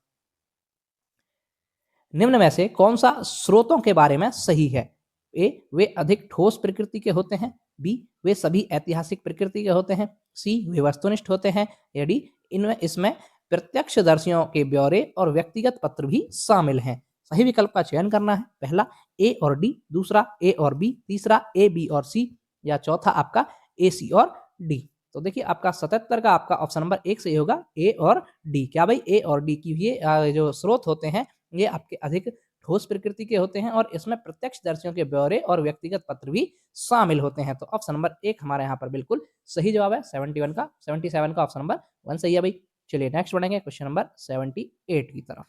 निम्न में से कौन सा स्रोतों के बारे में सही है? ए वे अधिक ठोस प्रकृति के होते हैं, बी वे सभी ऐतिहासिक प्रकृति के होते हैं, सी वे वस्तुनिष्ठ होते हैं, या डी इनमें इसमें प्रत्यक्षदर्शियों के ब्यौरे और व्यक्तिगत पत्र भी शामिल हैं। सही विकल्प का चयन करना है। पहला ए और डी, दूसरा ए और बी, तीसरा ए बी और सी, या चौथा आपका ए सी और डी। तो देखिए आपका 77 का आपका ऑप्शन नंबर 1 सही होगा, ए और डी। क्या भाई? ए और डी की ये जो स्रोत होते हैं ये आपके अधिक ठोस प्रकृति के होते हैं और इसमें प्रत्यक्षदर्शियों के ब्यौरे और व्यक्तिगत पत्र भी शामिल होते हैं। तो ऑप्शन नंबर 1 हमारे यहाँ पर बिल्कुल सही जवाब है। 77 का ऑप्शन नंबर 1 सही है भाई। चलिए नेक्स्ट बढ़ेंगे क्वेश्चन नंबर 78 की तरफ।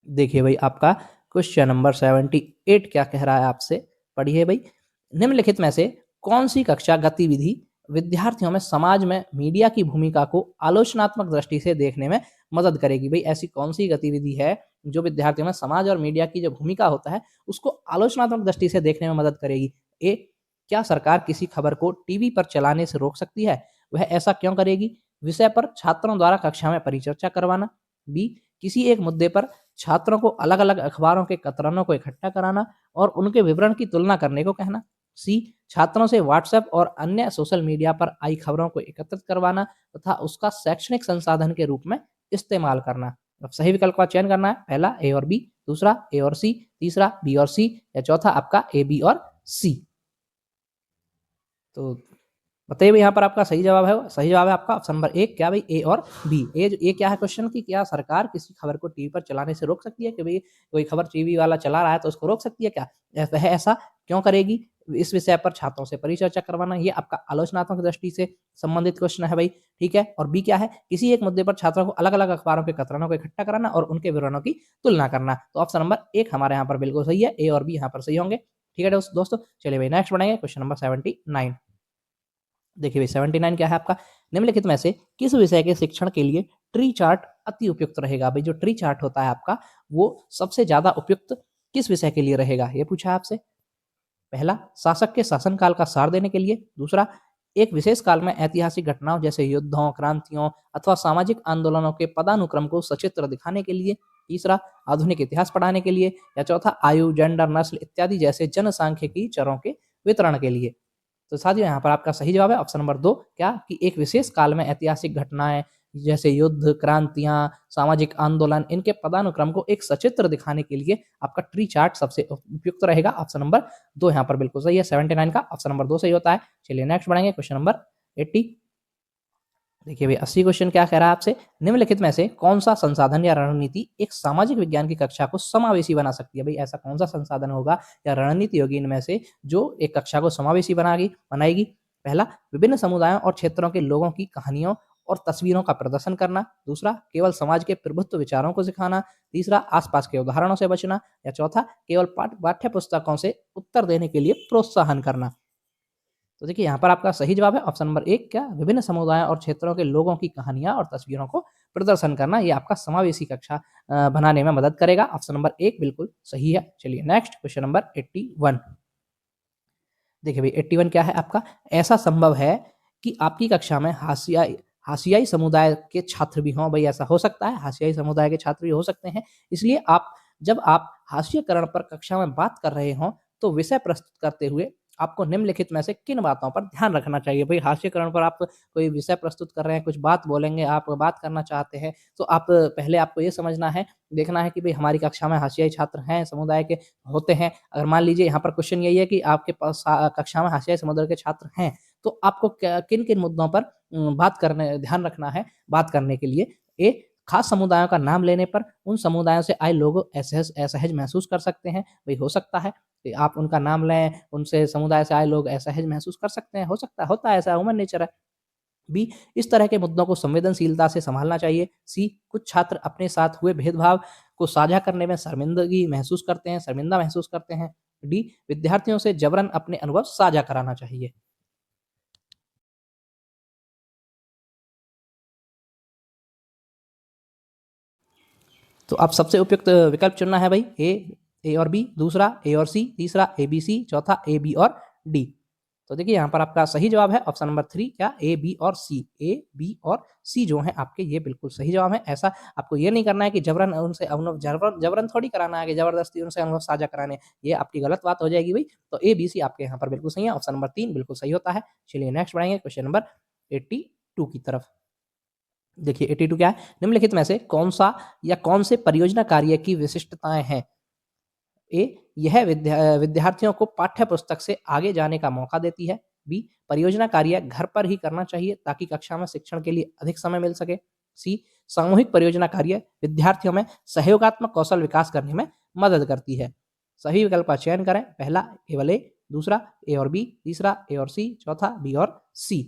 देखिए भाई आपका क्वेश्चन नंबर 78 क्या कह रहा है आपसे, पढ़िए भाई। निम्नलिखित में से कौन सी कक्षा गतिविधि विद्यार्थियों में समाज में मीडिया की भूमिका को आलोचनात्मक दृष्टि से देखने में मदद करेगी? भाई ऐसी कौन सी गतिविधि है जो विद्यार्थियों में समाज और मीडिया की जो भूमिका होता है उसको आलोचनात्मक दृष्टि से देखने में मदद करेगी? ए क्या सरकार किसी खबर को टीवी पर चलाने से रोक सकती है? वह ऐसा क्यों करेगी? विषय पर छात्रों द्वारा कक्षा में परिचर्चा करवाना। बी किसी एक मुद्दे पर छात्रों को अलग अलग अखबारों के कतरनों को इकट्ठा कराना और उनके विवरण की तुलना करने को कहना। सी छात्रों से व्हाट्सएप और अन्य सोशल मीडिया पर आई खबरों को एकत्रित करवाना तथा उसका शैक्षणिक संसाधन के रूप में इस्तेमाल करना। अब सही विकल्प का चयन करना है। पहला ए और बी, दूसरा ए और सी, तीसरा बी और सी, या चौथा आपका ए बी और सी। तो बताइए यहाँ पर आपका सही जवाब है। सही जवाब है आपका ऑप्शन नंबर 1 क्या भाई? ए और बी। ए क्या है क्वेश्चन की क्या सरकार किसी खबर को टीवी पर चलाने से रोक सकती है कि भाई कोई खबर टीवी वाला चला रहा है तो उसको रोक सकती है क्या? वह ऐसा क्यों करेगी? इस विषय पर छात्रों से परिचर्चा करवाना, ये आपका आलोचनात्मक दृष्टि से संबंधित क्वेश्चन है भाई, ठीक है? और बी क्या है? किसी एक मुद्दे पर छात्रों को अलग अलग अखबारों के कतरनों को इकट्ठा कराना और उनके विवरणों की तुलना करना। तो ऑप्शन नंबर 1 हमारे यहाँ पर बिल्कुल सही है। ए और बी यहाँ पर सही होंगे, ठीक है दोस्तों। चलिए भाई नेक्स्ट बढ़ेंगे क्वेश्चन नंबर 79। देखिए भाई 79 क्या है आपका? निम्नलिखित में से किस विषय के शिक्षण के लिए ट्री चार्ट अति उपयुक्त रहेगा? भाई जो ट्री चार्ट होता है आपका वो सबसे ज्यादा उपयुक्त किस विषय के लिए रहेगा, ये पूछा है आपसे। पहला शासक के शासनकाल का सार देने के लिए, दूसरा एक विशेष काल में ऐतिहासिक घटनाओं जैसे युद्धों, क्रांतियों अथवा सामाजिक आंदोलनों के पदानुक्रम को सचित्र दिखाने के लिए, तीसरा आधुनिक इतिहास पढ़ाने के लिए, या चौथा आयु, जेंडर, नस्ल इत्यादि जैसे जनसांख्यिकी चरों के वितरण के लिए। तो साथियों यहाँ पर आपका सही जवाब है ऑप्शन नंबर 2 क्या? कि एक विशेष काल में ऐतिहासिक घटनाएं जैसे युद्ध, क्रांतियां, सामाजिक आंदोलन, इनके पदानुक्रम को एक सचित्र दिखाने के लिए आपका ट्री चार्ट सबसे उपयुक्त रहेगा। ऑप्शन नंबर 2 यहाँ पर बिल्कुल सही है। 79 का ऑप्शन नंबर 2 सही होता है। चलिए नेक्स्ट बढ़ेंगे क्वेश्चन नंबर 80। देखिए भाई 80 क्वेश्चन क्या कह रहा है आपसे? निम्नलिखित में से कौन सा संसाधन या रणनीति एक सामाजिक विज्ञान की कक्षा को समावेशी बना सकती है? भाई ऐसा कौन सा संसाधन होगा या रणनीति होगी इनमें से जो एक कक्षा को समावेशी बनाएगी? पहला विभिन्न समुदायों और क्षेत्रों के लोगों की कहानियों और तस्वीरों का प्रदर्शन करना, दूसरा केवल समाज के प्रभुत्व विचारों को सिखाना, तीसरा आसपास के उदाहरणों से बचना, या चौथा केवल पाठ्य पुस्तकों से उत्तर देने के लिए प्रोत्साहन करना। तो देखिए यहाँ पर आपका सही जवाब है ऑप्शन नंबर 1 क्या? विभिन्न समुदायों और क्षेत्रों के लोगों की कहानियां और तस्वीरों को प्रदर्शन करना, ये आपका समावेशी कक्षा बनाने में मदद करेगा। ऑप्शन नंबर 1 बिल्कुल सही है। चलिए नेक्स्ट क्वेश्चन नंबर 81। देखिए भाई 81 क्या है आपका? ऐसा संभव है कि आपकी कक्षा में हाशियाई समुदाय के छात्र भी हों। भई ऐसा हो सकता है, हाशियाई समुदाय के छात्र भी हो सकते हैं। इसलिए जब आप हास्यकरण पर कक्षा में बात कर रहे हों, तो विषय प्रस्तुत करते हुए आपको निम्नलिखित में से किन बातों पर ध्यान रखना चाहिए? भई हास्यकरण पर आप कोई विषय प्रस्तुत कर रहे हैं, कुछ बात बोलेंगे, आप बात करना चाहते हैं, तो पहले आपको ये समझना है, देखना है कि भई हमारी कक्षा में हाशियाई छात्र हैं, समुदाय के होते हैं। अगर मान लीजिए यहाँ पर क्वेश्चन यही है कि आपके पास कक्षा में हाशियाई समुदाय के छात्र हैं, तो आपको क्या किन-किन मुद्दों पर ध्यान रखना है बात करने के लिए? खास समुदायों का नाम लेने पर उन समुदायों से आए लोग असहज महसूस कर सकते हैं। भई हो सकता है कि आप उनका नाम लें, उनसे समुदाय से आए लोग असहज महसूस कर सकते हैं, हो सकता है, होता है ऐसा, ह्यूमन नेचर है। बी, इस तरह के मुद्दों को संवेदनशीलता से संभालना चाहिए। सी, कुछ छात्र अपने साथ हुए भेदभाव को साझा करने में शर्मिंदा महसूस करते हैं। डी, विद्यार्थियों से जबरन अपने अनुभव साझा कराना चाहिए। तो अब सबसे उपयुक्त विकल्प चुनना है भाई। ए और बी, दूसरा ए और सी, तीसरा ए बी सी, चौथा ए बी और डी। तो देखिए यहाँ पर आपका सही जवाब है ऑप्शन नंबर 3, क्या ए बी और सी। ए बी और सी जो हैं आपके, ये बिल्कुल सही जवाब है। ऐसा आपको ये नहीं करना है कि जबरन उनसे अनुभव जबरन जबरन थोड़ी कराना है कि जबरदस्ती उनसे अनुभव साझा कराने, ये आपकी गलत बात हो जाएगी भाई। तो ए बी सी आपके यहाँ पर बिल्कुल सही है, ऑप्शन नंबर 3 बिल्कुल सही होता है। चलिए नेक्स्ट बढ़ेंगे क्वेश्चन नंबर 82 की तरफ। देखिए 82 क्या है? निम्नलिखित में से कौन-सा या कौन से परियोजना कार्य की विशिष्टताएँ हैं? ए, यह विद्यार्थियों को पाठ्य पुस्तक से आगे जाने का मौका देती है। बी, परियोजना कार्य घर पर ही करना चाहिए ताकि कक्षा में शिक्षण के लिए अधिक समय मिल सके। सी, सामूहिक परियोजना कार्य विद्यार्थियों में सहयोगात्मक कौशल विकास करने में मदद करती है। सही विकल्प का चयन करें। पहला केवल ए, दूसरा ए और बी, तीसरा ए और सी, चौथा बी और सी।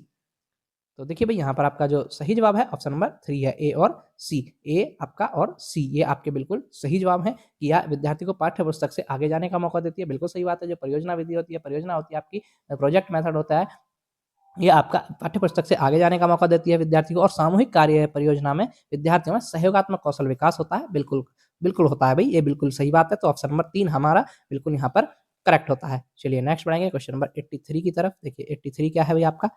तो देखिए भई यहाँ पर आपका जो सही जवाब है ऑप्शन नंबर 3 है, ए और सी। ए आपका और सी ये आपके बिल्कुल सही जवाब हैं कि यह विद्यार्थी को पाठ्य पुस्तक से आगे जाने का मौका देती है। बिल्कुल सही बात है, जो परियोजना विधि होती है, परियोजना होती है आपकी, प्रोजेक्ट मेथड होता है, ये आपका पाठ्य पुस्तक से आगे जाने का मौका देती है विद्यार्थी को। और सामूहिक कार्य परियोजना में विद्यार्थियों में सहयोगात्मक कौशल विकास होता है। बिल्कुल, बिल्कुल होता है भई, ये बिल्कुल सही बात है। तो ऑप्शन नंबर 3 हमारा बिल्कुल यहाँ पर करेक्ट होता है। चलिए नेक्स्ट बढ़ेंगे क्वेश्चन नंबर 83 की तरफ। देखिए 83 क्या है भई आपका?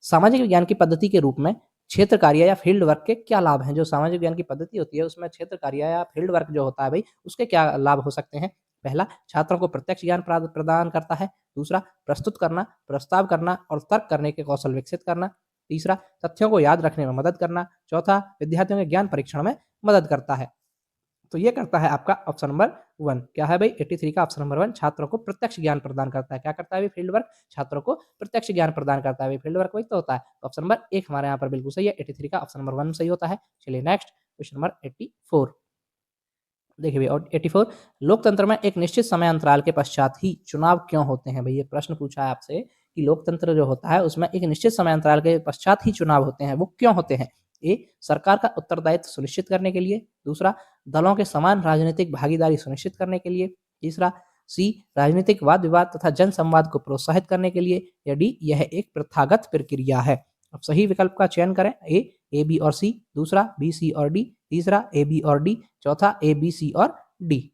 सामाजिक विज्ञान की पद्धति के रूप में क्षेत्र कार्य या फील्ड वर्क के क्या लाभ हैं? जो सामाजिक विज्ञान की पद्धति होती है उसमें क्षेत्र कार्य या फील्ड वर्क जो होता है भई, उसके क्या लाभ हो सकते हैं? पहला, छात्रों को प्रत्यक्ष ज्ञान प्रदान करता है। दूसरा, प्रस्तुत करना, प्रस्ताव करना और तर्क करने के कौशल विकसित करना। तीसरा, तथ्यों को याद रखने में मदद करना। चौथा, विद्यार्थियों के ज्ञान परीक्षण में मदद करता है। तो ये करता है आपका ऑप्शन नंबर 1, क्या है भाई 83 का ऑप्शन नंबर 1, छात्रों को प्रत्यक्ष ज्ञान प्रदान करता है। क्या करता है भाई? फील्ड वर्क, छात्रों को प्रत्यक्ष ज्ञान प्रदान करता है भाई, फील्ड वर्क वही तो होता है। तो ऑप्शन नंबर 1 हमारे यहाँ पर बिल्कुल सही है, 83 का ऑप्शन नंबर 1 सही होता है। चलिए नेक्स्ट क्वेश्चन नंबर 84। देखिए भई और 84, लोकतंत्र में एक निश्चित समय अंतराल के पश्चात ही चुनाव क्यों होते हैं? भई ये प्रश्न पूछा है आपसे कि लोकतंत्र जो होता है उसमें एक निश्चित समय अंतराल के पश्चात ही चुनाव होते हैं, वो क्यों होते हैं? ए, सरकार का उत्तरदायित्व सुनिश्चित करने के लिए। दूसरा, दलों के समान राजनीतिक भागीदारी सुनिश्चित करने के लिए। तीसरा, सी, राजनीतिक वाद-विवाद तथा जनसंवाद को प्रोत्साहित करने के लिए। या डी, यह एक प्रथागत प्रक्रिया है। अब सही विकल्प का चयन करें। ए, बी और सी, दूसरा बी, सी और डी, तीसरा ए, बी और डी, चौथा ए, बी, सी और डी।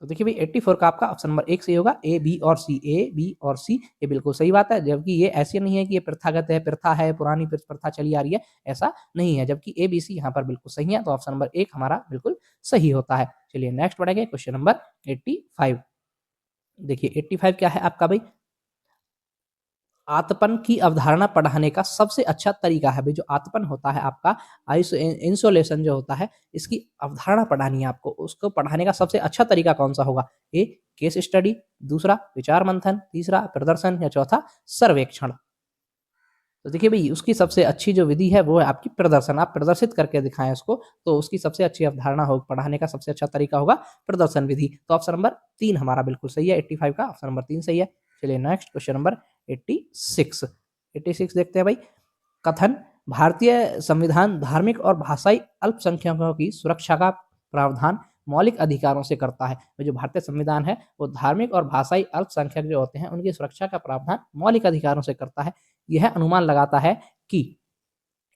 तो देखिए भई 84 का आपका ऑप्शन नंबर 1 सही होगा, ए, बी और सी। ए, बी और सी ये बिल्कुल सही बात है, जबकि ये ऐसे नहीं है कि ये प्रथागत है, प्रथा है, पुरानी प्रथा चली आ रही है, ऐसा नहीं है। जबकि ए, बी, सी यहाँ पर बिल्कुल सही है, तो ऑप्शन नंबर 1 हमारा बिल्कुल सही होता है। चलिए नेक्स्ट बढ़ेंगे क्वेश्चन नंबर 85। देखिए 85 क्या है आपका भई? आतपन की अवधारणा पढ़ाने का सबसे अच्छा तरीका है। भई जो आतपन होता है आपका, इंसोलेशन जो होता है, इसकी अवधारणा पढ़ानी है आपको, उसको पढ़ाने का सबसे अच्छा तरीका कौन-सा होगा? ए, केस स्टडी, दूसरा विचार मंथन, तीसरा प्रदर्शन या चौथा सर्वेक्षण। तो देखिए भई उसकी सबसे अच्छी जो विधि है वो है आपकी प्रदर्शन। आप प्रदर्शित करके दिखाएँ उसको, तो उसकी सबसे अच्छी अवधारणा हो पढ़ाने का सबसे अच्छा तरीका होगा प्रदर्शन विधि। तो ऑप्शन नंबर 3 हमारा बिल्कुल सही है, 85 का ऑप्शन नंबर 3 सही है। चलिए नेक्स्ट क्वेश्चन नंबर 86। 86 देखते हैं भाई। कथन, भारतीय संविधान धार्मिक और भाषाई अल्पसंख्यकों की सुरक्षा का प्रावधान मौलिक अधिकारों से करता है। तो जो भारतीय संविधान है वो धार्मिक और भाषाई अल्पसंख्यक जो होते हैं उनकी सुरक्षा का प्रावधान मौलिक अधिकारों से करता है। यह अनुमान लगाता है कि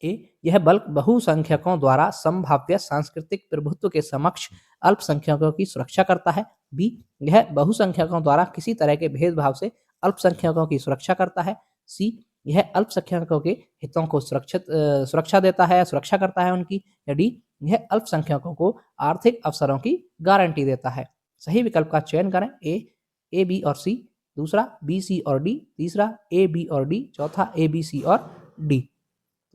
ए, यह बल्क बहुसंख्यकों द्वारा संभाव्य सांस्कृतिक प्रभुत्व के समक्ष अल्पसंख्यकों की सुरक्षा करता है। बी, यह बहुसंख्यकों द्वारा किसी तरह के भेदभाव से अल्पसंख्यकों की सुरक्षा करता है। सी, यह अल्पसंख्यकों के हितों को सुरक्षा देता है, सुरक्षा करता है उनकी। या डी, यह अल्पसंख्यकों को आर्थिक अवसरों की गारंटी देता है। सही विकल्प का चयन करें। ए, बी और सी, दूसरा बी, सी और डी, तीसरा ए, बी और डी, चौथा ए, बी, सी और डी।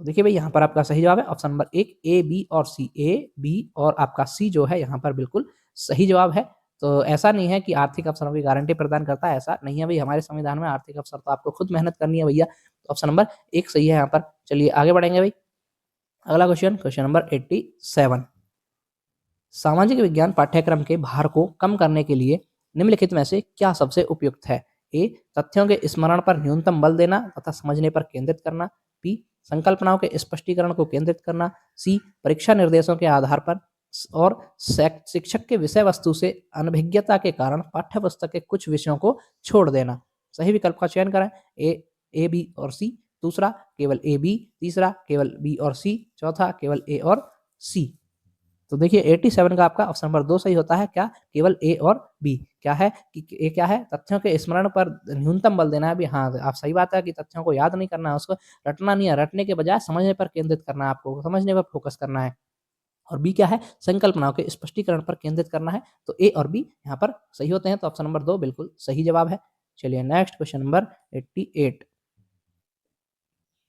तो देखिए भाई यहाँ पर आपका सही जवाब है ऑप्शन नंबर 1 ए, बी और सी। ए, बी और आपका सी जो है यहाँ पर बिल्कुल सही जवाब है। तो ऐसा नहीं है कि आर्थिक अवसरों की गारंटी प्रदान करता है, ऐसा नहीं है भाई। हमारे संविधान में आर्थिक अवसर तो आपको खुद मेहनत करनी है भैया। तो ऑप्शन नंबर 1 सही है यहाँ पर। चलिए आगे बढ़ेंगे भाई। अगला क्वेश्चन नंबर 87। सामाजिक विज्ञान पाठ्यक्रम के भार को कम करने के लिए निम्नलिखित में से क्या सबसे उपयुक्त है? ए, तथ्यों के स्मरण पर न्यूनतम बल देना तथा समझने पर केंद्रित करना। बी, संकल्पनाओं के स्पष्टीकरण को केंद्रित करना। सी, परीक्षा निर्देशों के आधार पर। और शिक्षक के विषय वस्तु से अनभिज्ञता के कारण पाठ्य पुस्तक के कुछ विषयों को छोड़ देना। सही विकल्प का चयन करें। ए, बी और सी, दूसरा केवल ए, बी, तीसरा केवल बी और सी, चौथा केवल ए और सी। तो देखिए 87 का आपका ऑप्शन नंबर 2 सही होता है। क्या? केवल ए और बी। क्या है कि ए क्या है? तथ्यों के स्मरण पर न्यूनतम बल देना है। भी हाँ, आप सही बात है कि तथ्यों को याद नहीं करना है, उसको रटना नहीं है, रटने के बजाय समझने पर केंद्रित करना है, आपको समझने पर फोकस करना है। और बी क्या है? संकल्पनाओं के स्पष्टीकरण पर केंद्रित करना है। तो ए और बी यहाँ पर सही होते हैं। तो ऑप्शन नंबर 2 बिल्कुल सही जवाब है। चलिए नेक्स्ट क्वेश्चन नंबर 88।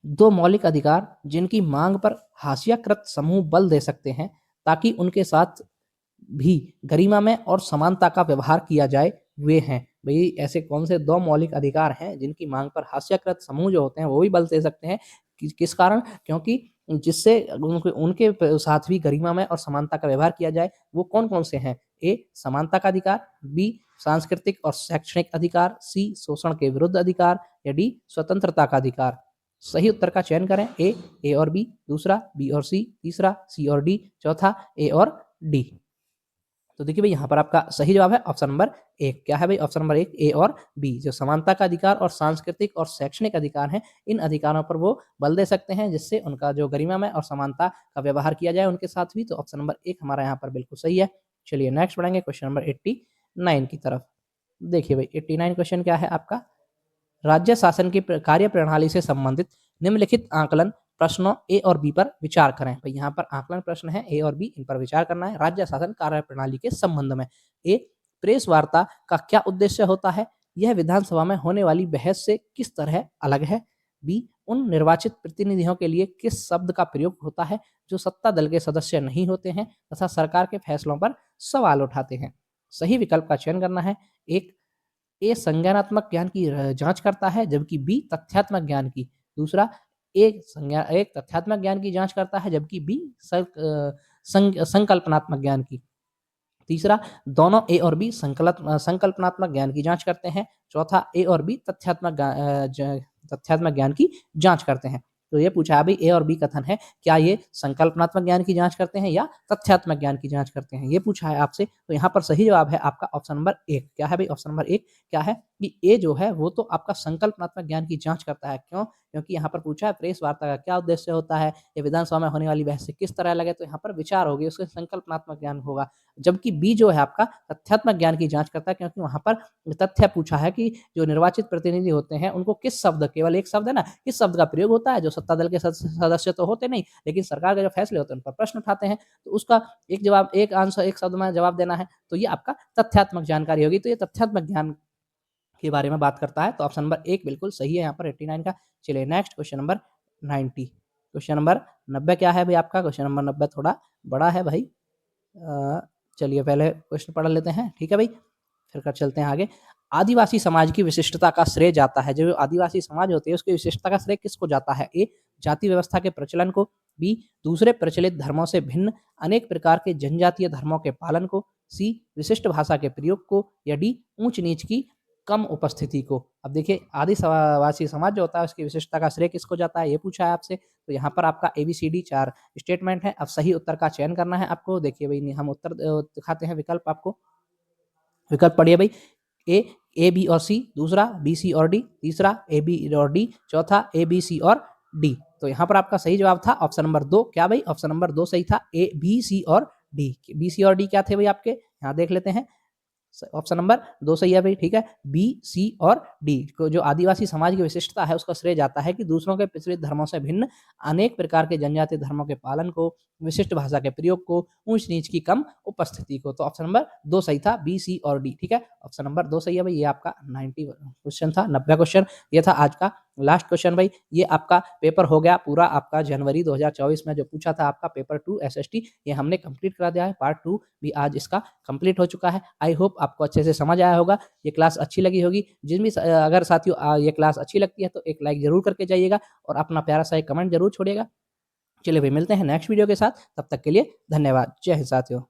दो मौलिक अधिकार जिनकी मांग पर हाशियाकृत समूह बल दे सकते हैं ताकि उनके साथ भी गरिमा में और समानता का व्यवहार किया जाए, वे हैं। भाई ऐसे कौन से दो मौलिक अधिकार हैं जिनकी मांग पर हास्याकृत समूह जो होते हैं वो भी बल दे सकते हैं? किस कारण? क्योंकि जिससे उनके साथ भी गरिमा में और समानता का व्यवहार किया जाए, वो कौन कौन से हैं? ए, समानता का अधिकार। बी, सांस्कृतिक और शैक्षणिक अधिकार। सी, शोषण के विरुद्ध अधिकार। या डी, स्वतंत्रता का अधिकार। सही उत्तर का चयन करें। ए और बी, दूसरा बी और सी, तीसरा सी और डी, चौथा ए और डी। तो देखिए भाई यहाँ पर आपका सही जवाब है ऑप्शन नंबर 1। क्या है भाई? ऑप्शन नंबर 1 ए और बी। जो समानता का अधिकार और सांस्कृतिक और शैक्षणिक अधिकार हैं, इन अधिकारों पर वो बल दे सकते हैं जिससे उनका जो गरिमा में और समानता का व्यवहार किया जाए उनके साथ भी। तो ऑप्शन नंबर 1 हमारा यहाँ पर बिल्कुल सही है। चलिए नेक्स्ट बढ़ेंगे क्वेश्चन नंबर 89 की तरफ। देखिए भाई 89 क्वेश्चन क्या है आपका? राज्य शासन की कार्य प्रणाली से संबंधित निम्नलिखित आकलन प्रश्नों ए और बी पर विचार करें। तो यहाँ पर आकलन प्रश्न है ए और बी, इन पर विचार करना है राज्य शासन कार्य प्रणाली के संबंध में। ए, प्रेस वार्ता का क्या उद्देश्य होता है? यह विधानसभा में होने वाली बहस से किस तरह अलग है? बी, उन निर्वाचित प्रतिनिधियों के लिए किस शब्द का प्रयोग होता है जो सत्ता दल के सदस्य नहीं होते हैं तथा सरकार के फैसलों पर सवाल उठाते हैं? सही विकल्प का चयन करना है। एक, ए संज्ञानात्मक ज्ञान की जांच करता है जबकि बी तथ्यात्मक ज्ञान की। दूसरा, एक तथ्यात्मक ज्ञान की जांच करता है जबकि बी संकल्पनात्मक ज्ञान की। तीसरा, दोनों ए और बी संकल्पनात्मक ज्ञान की जांच करते हैं। चौथा, ए और बी तथ्यात्मक ज्ञान की जांच करते हैं। तो ये पूछा है भाई ए और बी कथन है, क्या ये संकल्पनात्मक ज्ञान की जांच करते हैं या तथ्यात्मक ज्ञान की जांच करते हैं, ये पूछा है आपसे। तो यहाँ पर सही जवाब है आपका ऑप्शन नंबर 1। क्या है भाई? ऑप्शन नंबर 1 क्या है कि ए जो है वो तो आपका संकल्पनात्मक ज्ञान की जांच करता है। क्यों? क्योंकि यहाँ पर पूछा है प्रेस वार्ता का क्या उद्देश्य होता है, ये विधानसभा में होने वाली बहस से किस तरह लगे, तो यहाँ पर विचार होगी, उसके संकल्पनात्मक ज्ञान होगा। जबकि बी जो है आपका तथ्यात्मक ज्ञान की जांच करता है, क्योंकि वहां पर तथ्य पूछा है कि जो निर्वाचित प्रतिनिधि होते हैं उनको किस शब्द, केवल एक शब्द है ना, किस शब्द का प्रयोग होता है जो सत्ता दल के सदस्य तो होते नहीं लेकिन सरकार के जो फैसले होते हैं उन पर प्रश्न उठाते हैं। तो उसका एक जवाब, एक आंसर, एक शब्द में जवाब देना है। तो ये आपका तथ्यात्मक जानकारी होगी। तो ये तथ्यात्मक ज्ञान के बारे में बात करता है। तो ऑप्शन नंबर 1 बिल्कुल सही है यहाँ पर 89 का। चलिए next question number 90। Question number 90 क्या है भाई आपका? क्वेश्चन नंबर 90 थोड़ा बड़ा है भाई। चलिए पहले क्वेश्चन पढ़ लेते हैं, ठीक है भाई, फिर कर चलते हैं आगे। आदिवासी समाज की विशिष्टता का श्रेय जाता है, जो आदिवासी समाज होते हैं उसकी विशिष्टता का श्रेय किसको जाता है? ए, जाति व्यवस्था के प्रचलन को। बी, दूसरे प्रचलित धर्मों से भिन्न अनेक प्रकार के जनजातीय धर्मों के पालन को। सी, विशिष्ट भाषा के प्रयोग को। या डी, ऊंच नीच की कम उपस्थिति को। अब देखिए आदिवासी समाज जो होता है उसकी विशिष्टता का श्रेय किसको जाता है, ये पूछा है आपसे। तो यहाँ पर आपका ABCD 4 स्टेटमेंट है। अब सही उत्तर का चयन करना है आपको। देखिए भाई हम उत्तर दिखाते हैं विकल्प आपको। विकल्प पढ़िए भाई। ए, बी और सी, दूसरा बी, सी और डी, तीसरा ए, बी और डी, चौथा ए, बी, सी और डी। तो यहाँ पर आपका सही जवाब था ऑप्शन नंबर 2। क्या भाई? ऑप्शन नंबर 2 सही था। ए, बी, सी और डी। बी, सी और डी क्या थे भाई आपके? यहाँ देख लेते हैं। ऑप्शन नंबर 2 सही है भाई, ठीक है। बी, सी और डी को जो आदिवासी समाज की विशिष्टता है उसका श्रेय जाता है कि दूसरों के पिछड़े धर्मों से भिन्न अनेक प्रकार के जनजातीय धर्मों के पालन को, विशिष्ट भाषा के प्रयोग को, ऊंच-नीच की कम उपस्थिति को। तो ऑप्शन नंबर 2 सही था, बी, सी और डी, ठीक है। ऑप्शन नंबर 2 सही है भाई, ये आपका 90 क्वेश्चन था, 90वां क्वेश्चन। ये था आज का लास्ट क्वेश्चन भाई। ये आपका पेपर हो गया पूरा, आपका जनवरी 2024 में जो पूछा था आपका पेपर 2 एसएसटी, ये हमने कंप्लीट करा दिया है। पार्ट 2 भी आज इसका कंप्लीट हो चुका है। आई होप आपको अच्छे से समझ आया होगा, ये क्लास अच्छी लगी होगी। जिन भी अगर साथियों ये क्लास अच्छी लगती है तो एक लाइक ज़रूर करके जाइएगा और अपना प्यारा सा एक कमेंट ज़रूर छोड़िएगा। चलिए भाई, मिलते हैं नेक्स्ट वीडियो के साथ, तब तक के लिए धन्यवाद। जय हिंद साथियों।